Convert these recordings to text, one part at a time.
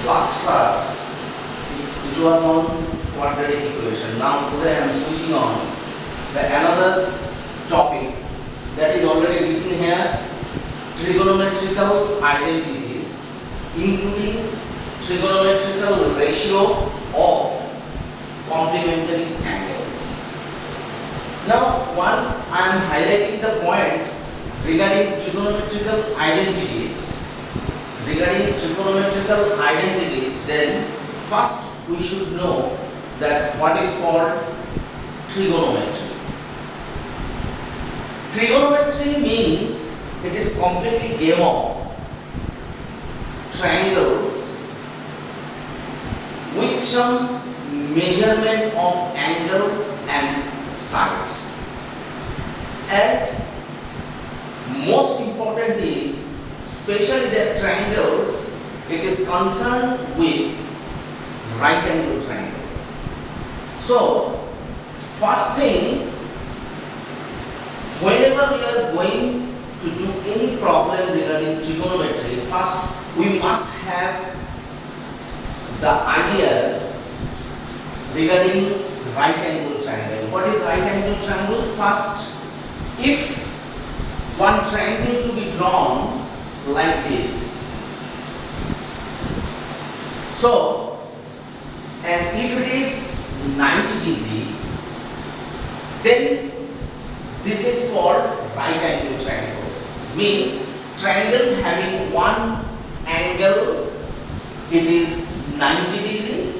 Last class it was on quadratic equation. Now today I am switching on another topic that is already written here, trigonometrical identities, including trigonometrical ratio of complementary angles. Now once I am highlighting the points regarding trigonometrical identities, then first we should know that what is called trigonometry. Trigonometry means it is completely game of triangles with some measurement of angles and sides, and most important is especially the triangles, it is concerned with right angle triangle. So first thing, whenever we are going to do any problem regarding trigonometry, first we must have the ideas regarding right angle triangle. What is right angle triangle? First, if one triangle to be drawn like this, so, and if it is 90 degree, then this is called right angle triangle. Means triangle having one angle, it is 90 degree,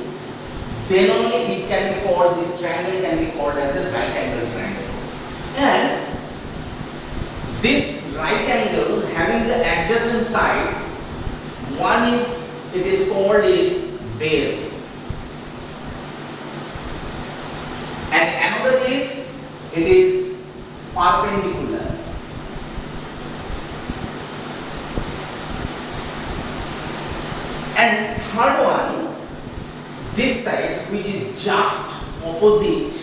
then only it can be called, this triangle can be called as a right angle triangle. And this right angle having the adjacent side, one is, it is called is base, and another is, it is perpendicular. And third one, this side, which is just opposite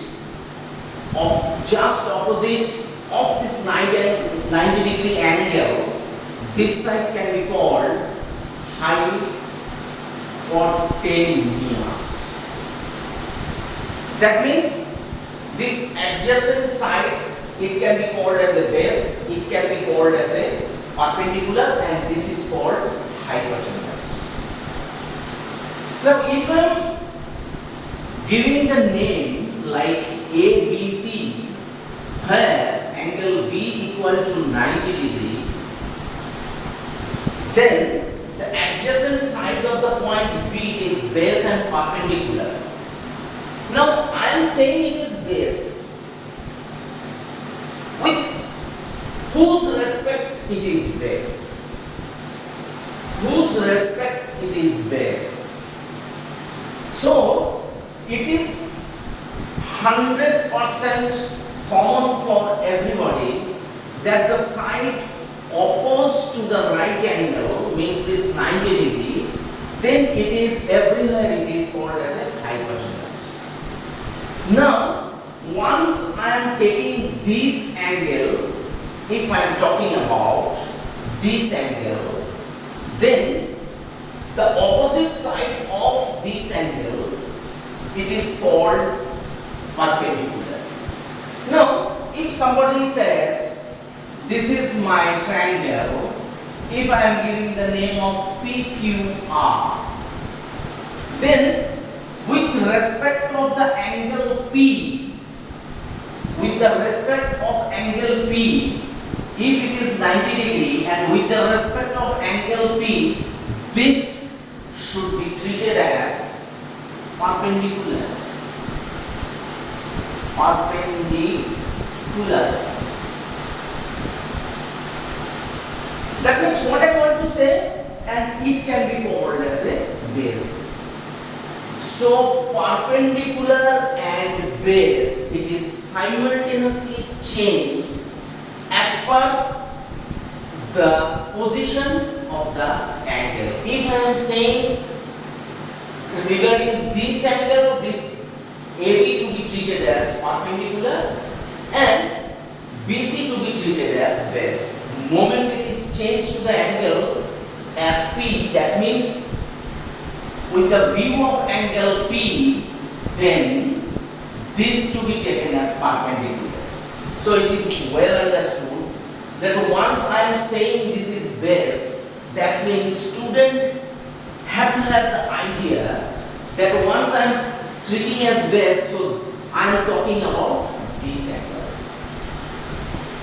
of this 90 degree angle, this side can be called hypotenuse. That means these adjacent sides, it can be called as a base, it can be called as a perpendicular, and this is called hypotenuse. Now if I am giving the name like ABC, where angle B equal to 90 degree, then the adjacent side of the point B is base and perpendicular. Now I am saying it is base. With whose respect it is base? Whose respect it is base? So it is 100% common for everybody that the side opposed to the right angle, means this 90 degree, then it is everywhere it is called as a hypotenuse. Now once I am taking this angle, if I am talking about this angle, then the opposite side of this angle, it is called perpendicular. Now if somebody says this is my triangle, if I am giving the name of PQR, then with respect of the angle P, with the respect of angle P, if it is 90 degree, and with the respect of angle P, this should be treated as perpendicular. That means what I want to say, and it can be called as a base. So perpendicular and base, it is simultaneously changed as per the position of the angle. If I am saying regarding this angle, this AB to be treated as perpendicular and BC to be treated as base. Moment it is changed to the angle as P, that means with the view of angle P, then this to be taken as perpendicular. So it is well understood that once I am saying this is base, that means student have to have the idea that once I am treating as base, so I am talking about this angle.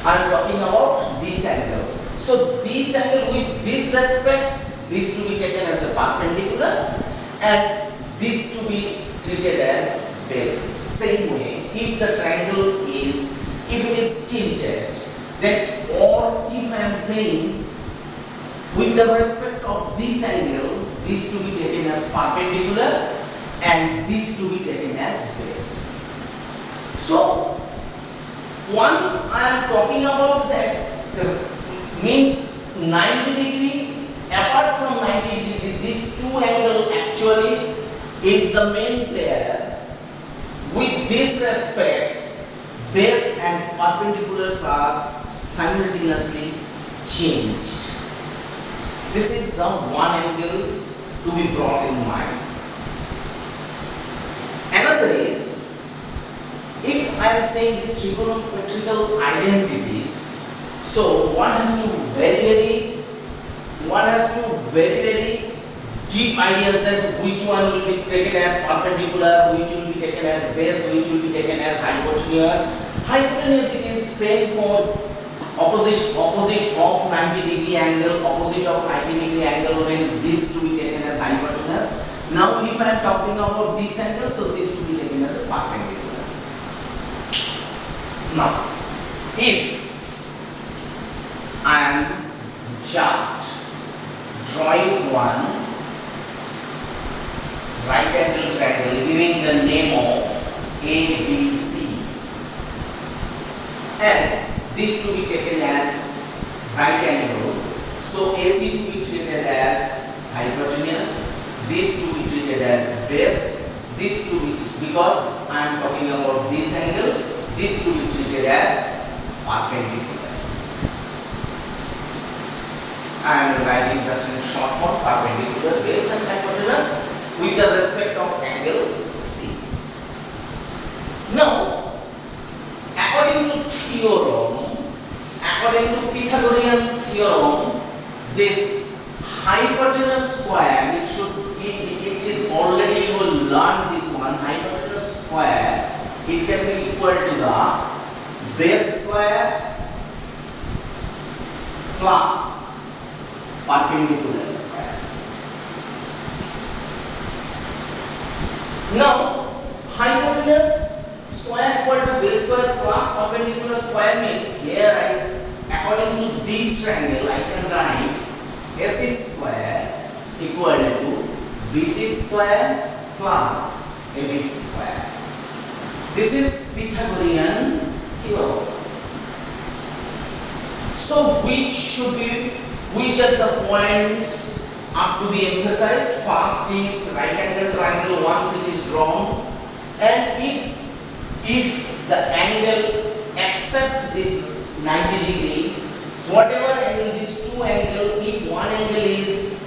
I am talking about this angle. So this angle with this respect, this to be taken as a perpendicular and this to be treated as base. Same way, if the triangle is, if it is tilted, then or if I am saying with the respect of this angle, this to be taken as perpendicular and this to be taken as base. So once I am talking about that, means 90 degree, apart from 90 degree, this two angle actually is the main player. With this respect, base and perpendiculars are simultaneously changed. This is the one angle to be brought in mind. Another is, if I am saying these trigonometrical identities, so one has to very deep idea that which one will be taken as perpendicular, which will be taken as base, which will be taken as hypotenuse. Hypotenuse it is same for opposite of 90 degree angle, opposite of 90 degree angle means this to be taken as hypotenuse. Now if I am talking about this angle, so this to be taken as a perpendicular. Now if I am just drawing one right angle triangle giving the name of ABC and this to be taken as right angle, so AC to be treated as hypotenuse, this to be treated as base, this to be, because I am talking about this angle, this to be treated as perpendicular. I am writing just in short form perpendicular, base and hypotenuse with the respect of angle C. Now, according to theorem, according to Pythagorean theorem, this hypotenuse square, it is already, you will learn this one, hypotenuse square, it can be equal to the base square plus perpendicular square. Now, hypotenuse square equal to base square plus perpendicular square means here according to this triangle I can write AC square equal to BC square plus AB square. This is Pythagorean theorem. So which are the points are to be emphasized? First is right angle triangle once it is drawn, and if the angle except this 90 degree, whatever angle, these two angle, if one angle is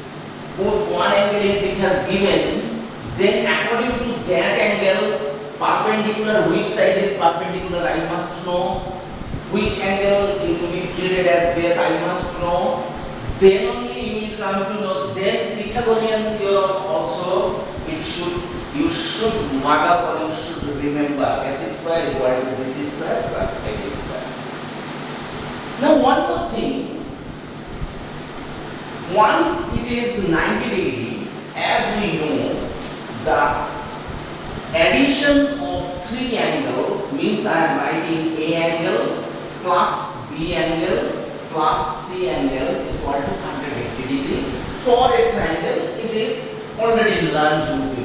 it has given, then according to that angle perpendicular, which side is perpendicular I must know, which angle is to be treated as base I must know, then only you will come to know. Then Pythagorean theorem also, you should mark up or you should remember AC square equal to BC square plus AB square. Now one more thing, once it is 90 degree, as we know, the addition of three angles means I am writing A angle plus B angle plus C angle equal to 180 degree. For a triangle, it is already learned to be.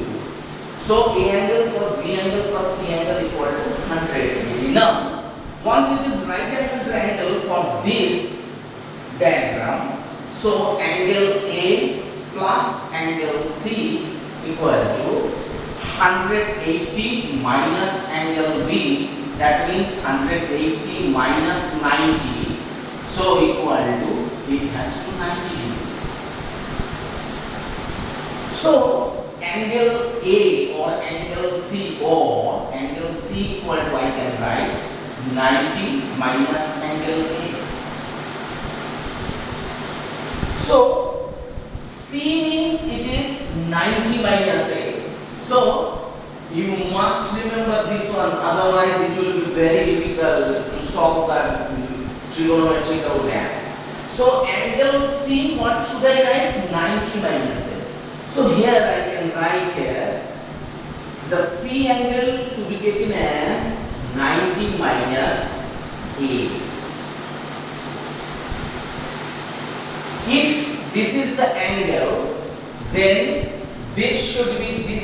So A angle plus B angle plus C angle equal to 180 degree. Now, once it is right angle triangle for this diagram, so angle A plus angle C equal to 180 minus angle B, that means 180 minus 90, so equal to, it has to 90 degree. So angle A or angle C, or angle C equal to, I can write 90 minus angle A. So C means it is 90 minus A. So you must remember this one, otherwise it will be very difficult to solve the trigonometrical map. So angle C, what should I write? 90 minus A. So here I can write here the C angle to be taken as 90 minus A. If this is the angle, then this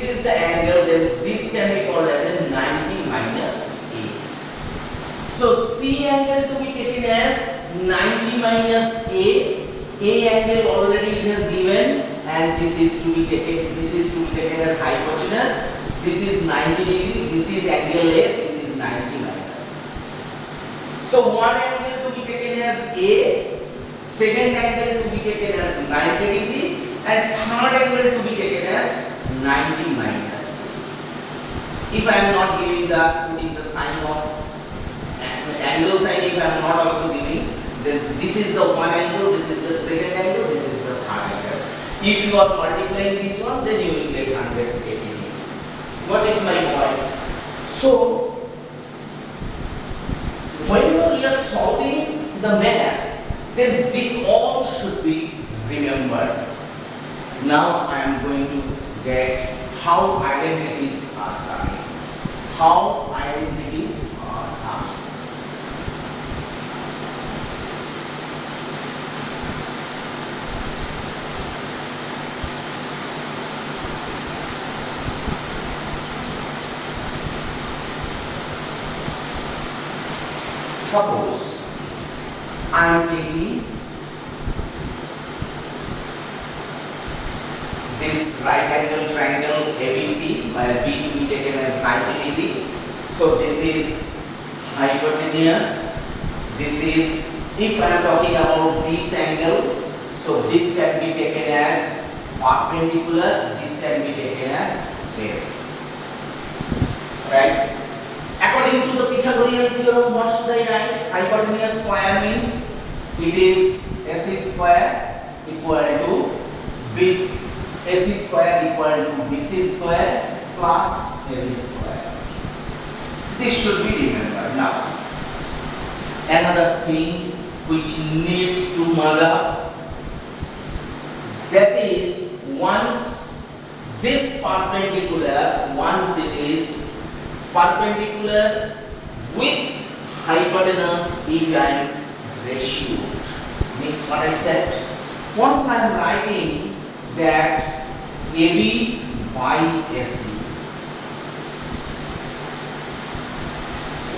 is the angle, then this can be called as a 90 minus A. So C angle to be taken as 90 minus A angle already it has given, and this is to be taken as hypotenuse. This is 90 degree, this is angle A, this is 90 minus. So one angle to be taken as A, second angle to be taken as 90 degree, and third angle to be taken as 90 minus. If I am not putting the sign of angle sign, if I am not also giving, then this is the one angle, this is the second angle, this is the third angle. If you are multiplying this one, then you will get 180. Got it, my boy? So whenever you are solving the map, then this all should be remembered. Now I am going to get how identities are coming. How identities are coming. Suppose I am taking this right angle triangle ABC, where B to be taken as 90 degree. So this is hypotenuse. This is, if I am talking about this angle, so this can be taken as perpendicular, this can be taken as base. Right? According to the Pythagorean theorem, what should I write? Hypotenuse square means it is AC square equal to AC square equal to BC square plus AB square. This should be remembered. Now, another thing which needs to mug up, that is, once this perpendicular, once it is perpendicular with hypotenuse, if I am ratioed, means what I said. Once I am writing that AB by AC,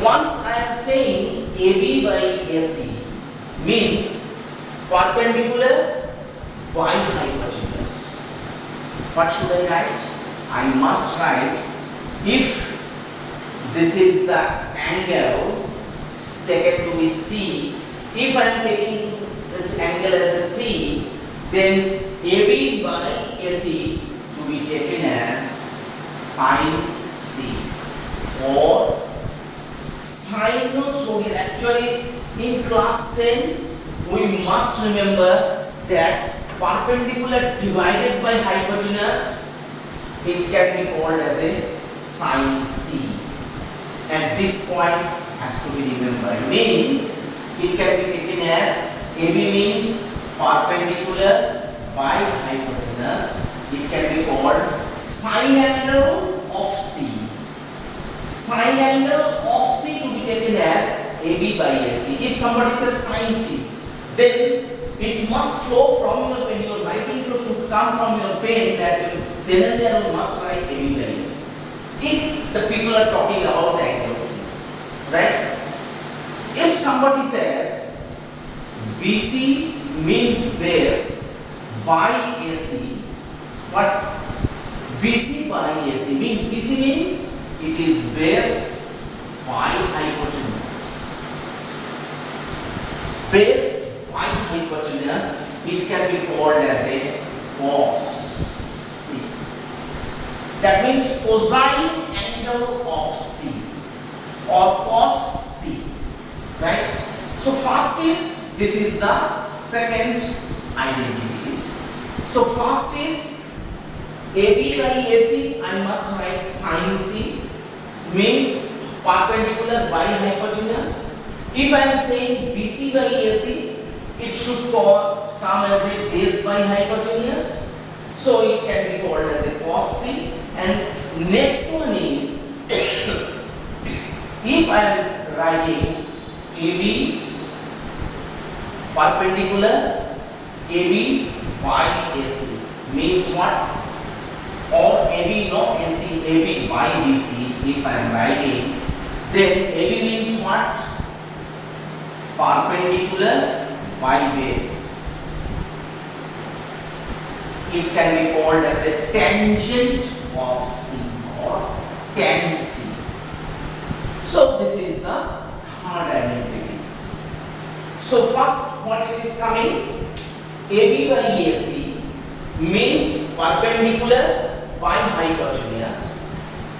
once I am saying AB by AC means perpendicular by hypotenuse, what should I write? I must write, if this is the angle taken to be C, if I am taking this angle as a C, then AB by AC to be taken as sine C or sinusoidal. Actually, in class 10, we must remember that perpendicular divided by hypotenuse, it can be called as a sine C. And this point has to be remembered. Means it can be taken as AB means perpendicular by hypotenuse. It can be called sine angle of C. Sine angle of C to be taken as AB by AC. If somebody says sine C, then it must flow from your pen. Your writing flow should come from your pen, that then and there you must write AB by AC. If the people are talking about the angles, right? If somebody says BC means base by AC, what BC by AC means? BC means it is base by hypotenuse. Base by hypotenuse, it can be called as a cos C. That means cosine angle of C or cos C, right? So first is, this is the second identities. So first is AB by AC, I must write sin C, means perpendicular by hypotenuse. If I am saying BC by AC, it should come as a base by hypotenuse. So it can be called as a cos C. And next one is, if I am writing AB perpendicular AB by AC, means what? Or AB not AC, AB by BC, if I am writing, then AB means what? Perpendicular by base. It can be called as a tangent of C or tan C. So this is the third identities. So first, what it is coming? AB by AC means perpendicular by hypotenuse.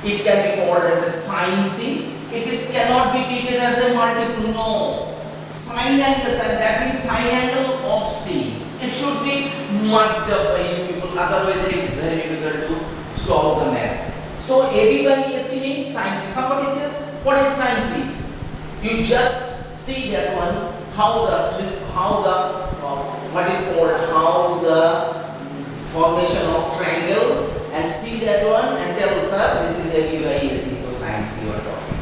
It can be called as a sin C. It is cannot be treated as a multiple. No. Sin angle, that means sin angle of C. It should be marked up by you people. Otherwise, it is very difficult to solve the math. So AB by AC means sin C. Somebody says, what is sin C? You just see that one. How the formation of triangle, and see that one and tell, sir, this is AB by AC, so sin C you are talking.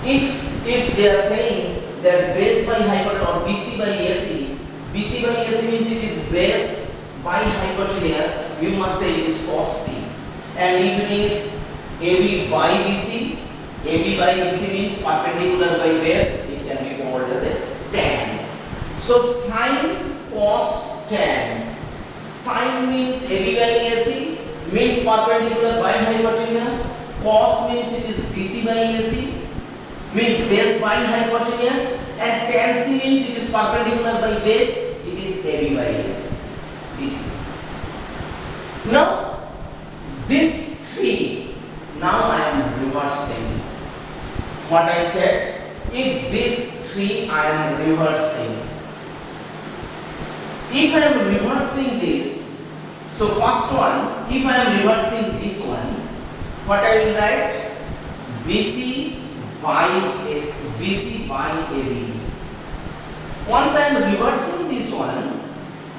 If they are saying that base by hypotenuse or BC by AC, BC by AC means it is base by hypotenuse, you must say it is cos C. And if it is AB by BC, AB by BC means perpendicular by base, it can be called as a tan. So sin, cos, tan. Sin means AB by AC, means perpendicular by hypotenuse. Cos means it is BC by AC, means base by hypotenuse. And tan C means it is perpendicular by base, it is AB by AC, BC. Now, these three, now I am reversing what I said. If these three I am reversing, if I am reversing this, so first one, if I am reversing this one, what I will write? BC by AB. Once I am reversing this one,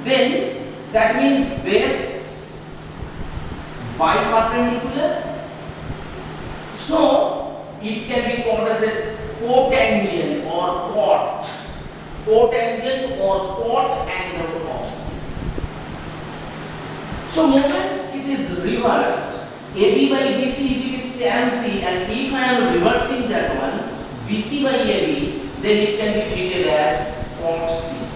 then that means base by perpendicular. So it can be called as a cotangent or cot. Cotangent or cot angle of C. So moment it is reversed, AB by BC if it is tan C, and if I am reversing that one, BC by AB, then it can be treated as cot C.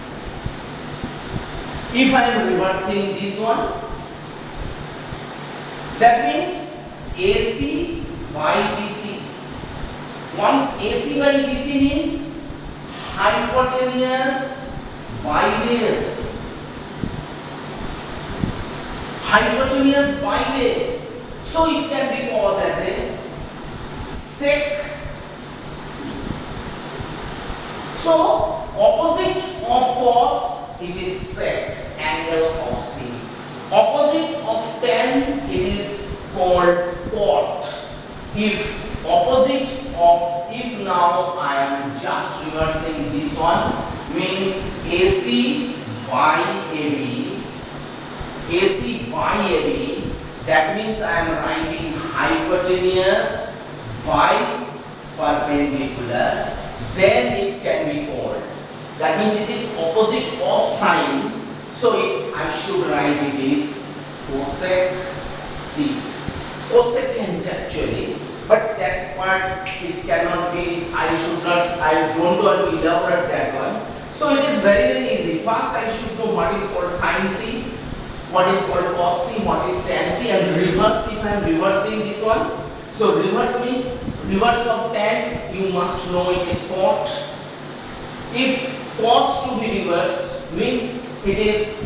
If I am reversing this one, that means AC by BC. Once AC by BC means hypotenuse by base. Hypotenuse by base. So it can be caused as a sec C. So opposite of cos, it is sec, angle of C. Opposite of tan, it is called cot. If opposite of, if now I am just reversing this one, means AC by AB, AC by AB, that means I am writing hypotenuse by perpendicular, then it can be called. That means it is opposite of sine, so I should write it is cosec C. Cosecant actually, but that part it cannot be, I don't want to elaborate that one. So it is very easy. First I should know what is called sin C, what is called cos C, what is tan C, and reverse if I am reversing this one. So reverse means reverse of tan, you must know it is cot. If cos to be reversed means it is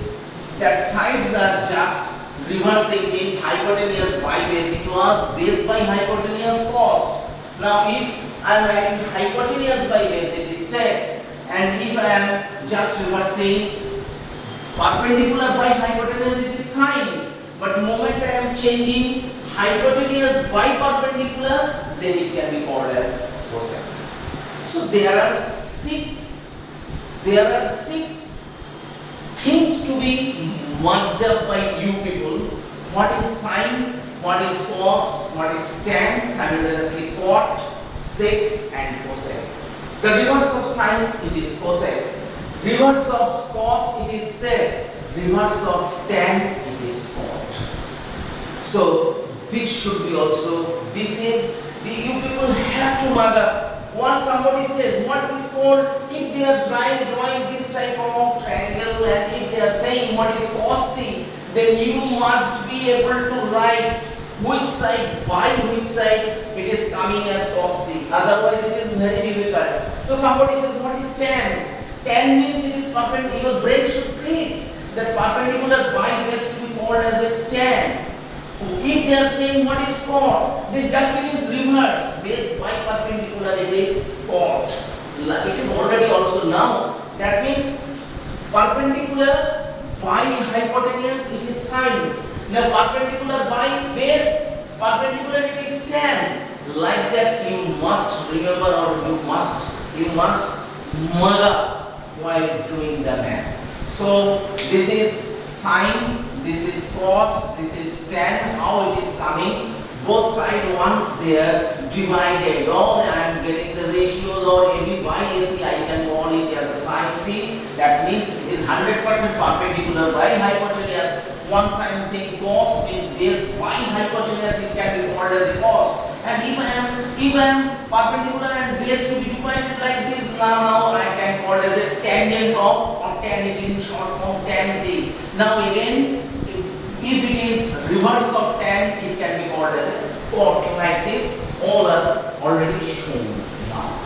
that sides are just reversing means hypotenuse by base, it was base by hypotenuse cos. Now if I am writing hypotenuse by base, it is sec, and if I am just reversing perpendicular by hypotenuse, it is sine. But the moment I am changing hypotenuse by perpendicular, then it can be called as cosec. So there are six things to be marked up by you people. What is sine, what is cos, what is tan, simultaneously cot, sec and cosec. The reverse of sine, it is cosec. Reverse of cos, it is sec. Reverse of tan, it is cot. So this should be also, you people have to mark up. Once somebody says what is called, if they are drawing this type of triangle, and if they are saying what is cos c, then you must be able to write which side by which side it is coming as cos c. Otherwise it is very difficult. So somebody says what is tan? Tan means it is perpendicular. Your brain should click that perpendicular by base to be called as a tan. If they are saying what is cot, then just it is reverse. Base by perpendicular, it is cot. It is already also now. That means perpendicular by hypotenuse, it is sine. Now perpendicular by base, perpendicular, it is tan. Like that you must remember, or you must mug up while doing the math. So this is sine, this is cos, this is tan. How it is coming? Both sides once they are divided, or I am getting the ratios, or AB by AC, I can call it as a sine C. That means it is 100% perpendicular by hypotenuse. Once I am saying cos means base by hypotenuse, it can be called as a cos. And if I am perpendicular and base to be divided like this, now I can call as a tangent of, or tan, it is in short form tan C. Now again, if it is reverse of tan, it can be called as a cot, like this. All are already shown now.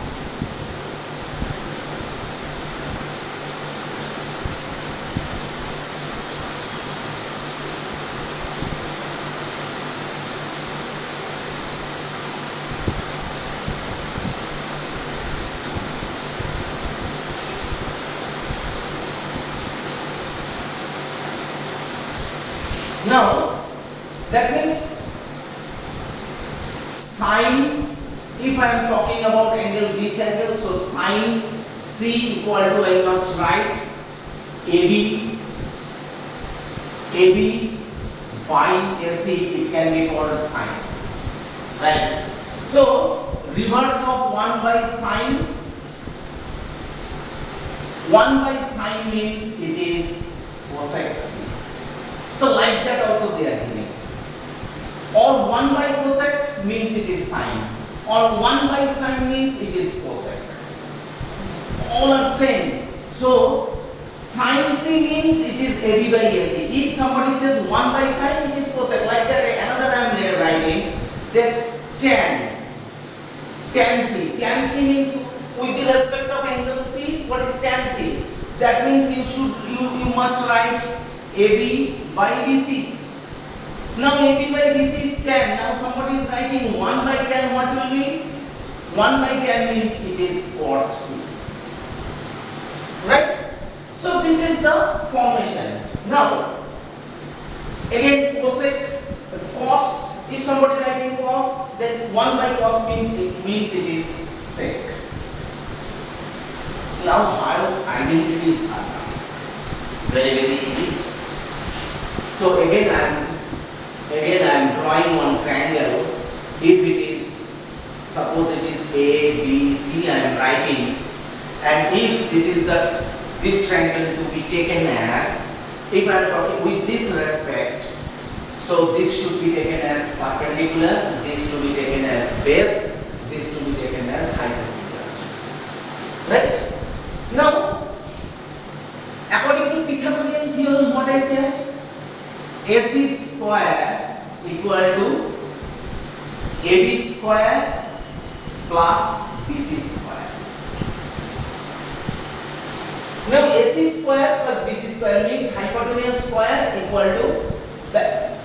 Now, that means sine, if I am talking about angle, this angle, so sine C equal to, I must write AB by AC, it can be called sine, right? So, reverse of 1 by sine, 1 by sine means it is cosec C. So like that also they are giving. Or 1 by cosec means it is sine. Or 1 by sine means it is cosec. All are same. So sine C means it is AB by AC. If somebody says 1 by sine, it is cosec. Like that another I am writing that tan C. Tan C means with the respect of angle C, what is tan C? That means you must write AB by BC. Now AB by BC is tan. Now somebody is writing 1 by tan, what will be? 1 by tan means it is cot C. Right? So this is the formation. Now again cosec, cos, if somebody writing cos, then 1 by cos means it is sec. Now how identities are done? Very easy. So again I am drawing one triangle. If it is, suppose it is A, B, C, I am writing, and if this triangle to be taken as, if I am talking with this respect, so this should be taken as perpendicular, this to be taken as base, this to be taken as hypotenuse. Right? Now, according to Pythagorean theorem, what I said? AC square equal to AB square plus BC square. Now AC square plus BC square means hypotenuse square equal to the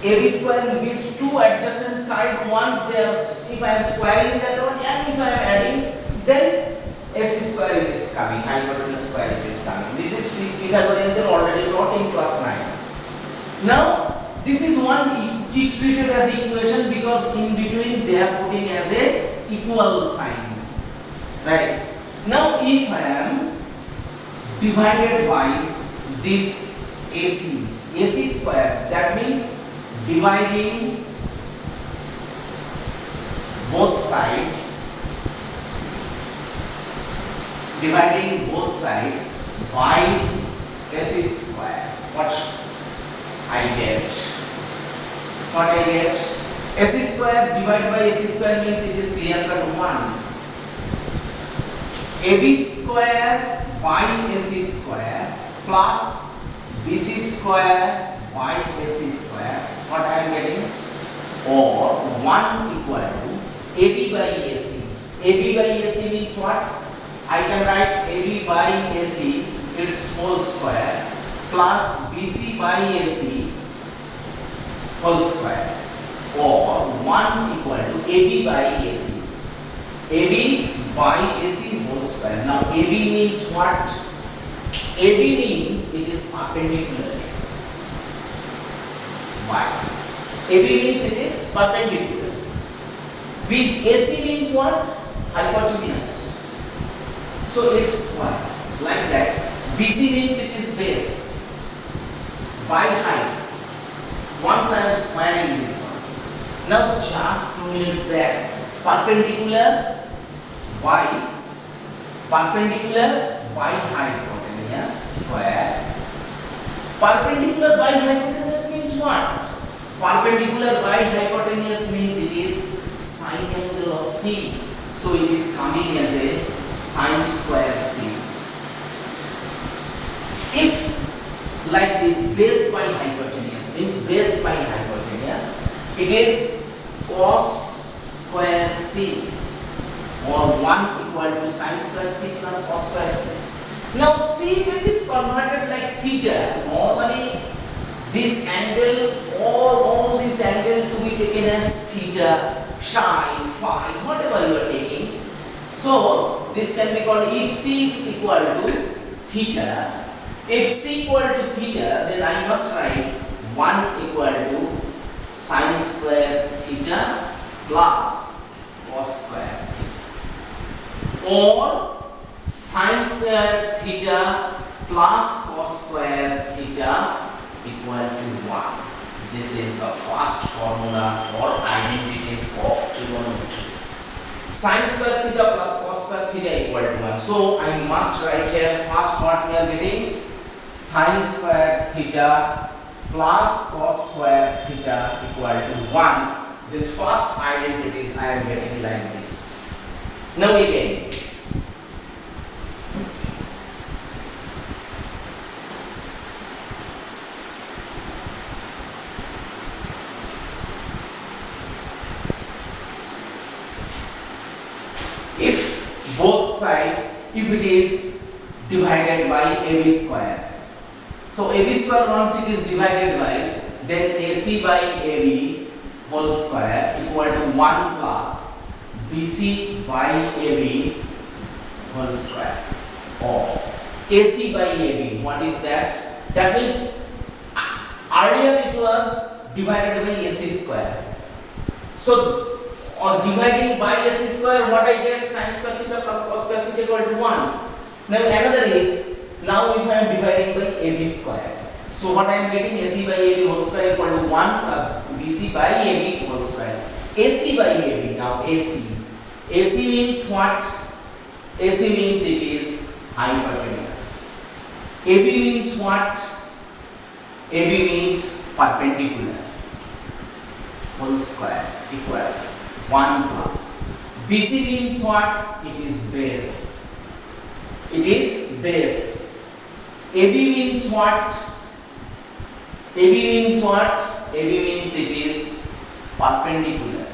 AB square gives two adjacent side. Once they are, if I am squaring that one and if I am adding, then AC square it is coming, hypotenuse square it is coming. This is Pythagorean theorem already taught in class 9. Now this is one treated as equation because in between they are putting as a equal sign. Right. Now if I am divided by this AC square, that means dividing both sides by AC square. What I get? AC square divided by AC square means it is clear cut 1. AB square by AC square plus BC square by AC square. What I am getting? Or 1 equal to AB by AC. AB by AC means what? I can write AB by AC, its whole square, plus BC by AC whole square, or 1 equal to AB by AC. AB by AC whole square. Now AB means what? AB means it is perpendicular. Why? AB means it is perpendicular. AC means what? Hypotenuse. So it's square like that. BC means it is base by height. Once I am squaring this one. Now just 2 minutes back. Perpendicular by hypotenuse square. Perpendicular by hypotenuse means what? Perpendicular by hypotenuse means it is sine angle of C. So it is coming as a sine square C. If like this base by hypotenuse means base by hypotenuse, it is cos square C, or 1 equal to sine square C plus cos square C. Now see if it is converted like theta, normally this angle or all this angle to be taken as theta, psi, phi, whatever you are taking. So this can be called, if C equal to theta, if C equal to theta, then I must write 1 equal to sine square theta plus cos square theta, or sine square theta plus cos square theta equal to 1. This is the first formula for identities of trigonometry. Sine square theta plus cos square theta equal to 1. So I must write here first what we are getting: sine square theta plus cos square theta equal to 1. This first identities I am getting like this. Now again, if both side, if it is divided by AB square, so AB square once it is divided by, then AC by AB whole square equal to 1 plus BC by AB whole square, or AC by AB. What is that? That means earlier it was divided by AC square. So or dividing by AC square, what I get? Sine square theta plus cos square theta equal to 1. Now another is, now if I am dividing by AB square, so what I am getting? AC by AB whole square equal to 1 plus BC by AB whole square. AC by AB, now AC. AC means what? AC means it is hypotenuse. AB means what? AB means perpendicular whole square equal 1 plus. BC means what? It is base. It is base. AB means what? AB means what? AB means it is perpendicular.